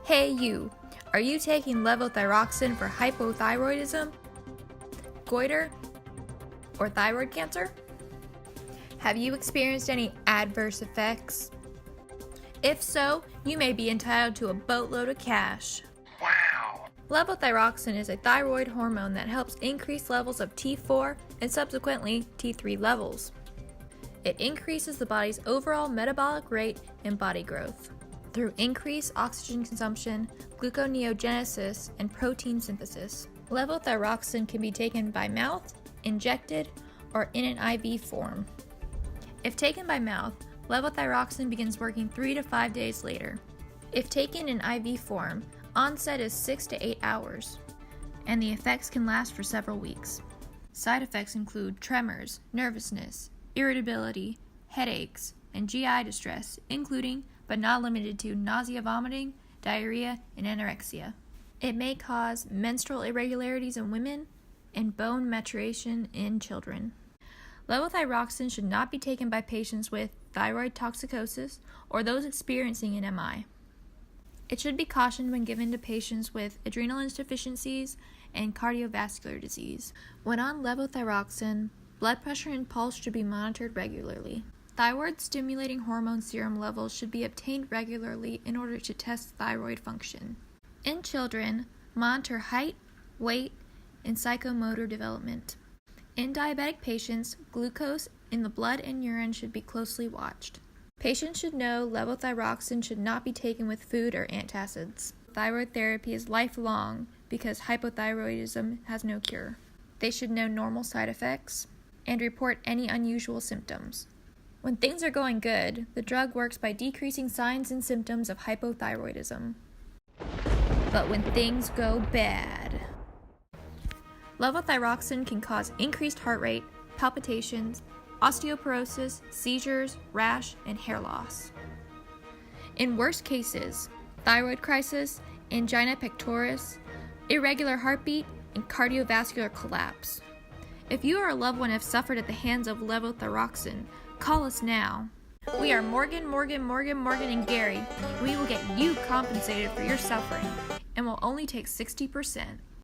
Hey you, are you taking levothyroxine for hypothyroidism, goiter, or thyroid cancer? Have you experienced any adverse effects? If so, you may be entitled to a boatload of cash. Wow! Levothyroxine is a thyroid hormone that helps increase levels of T4 and subsequently T3 levels. It increases the body's overall metabolic rate and body growth through increased oxygen consumption, gluconeogenesis, and protein synthesis. Levothyroxine can be taken by mouth, injected, or in an IV form. If taken by mouth, levothyroxine begins working 3 to 5 days later. If taken in IV form, onset is 6 to 8 hours, and the effects can last for several weeks. Side effects include tremors, nervousness, irritability, headaches, and GI distress, including but not limited to nausea, vomiting, diarrhea, and anorexia. It may cause menstrual irregularities in women and bone maturation in children. Levothyroxine should not be taken by patients with thyroid toxicosis or those experiencing an MI. It should be cautioned when given to patients with adrenal insufficiencies and cardiovascular disease. When on levothyroxine, blood pressure and pulse should be monitored regularly. Thyroid-stimulating hormone serum levels should be obtained regularly in order to test thyroid function. In children, monitor height, weight, and psychomotor development. In diabetic patients, glucose in the blood and urine should be closely watched. Patients should know levothyroxine should not be taken with food or antacids. Thyroid therapy is lifelong because hypothyroidism has no cure. They should know normal side effects and report any unusual symptoms. When things are going good, the drug works by decreasing signs and symptoms of hypothyroidism. But when things go bad, levothyroxine can cause increased heart rate, palpitations, osteoporosis, seizures, rash, and hair loss. In worst cases, thyroid crisis, angina pectoris, irregular heartbeat, and cardiovascular collapse. If you or a loved one have suffered at the hands of levothyroxine, call us now. We are Morgan, and Gary. We will get you compensated for your suffering and will only take 60%.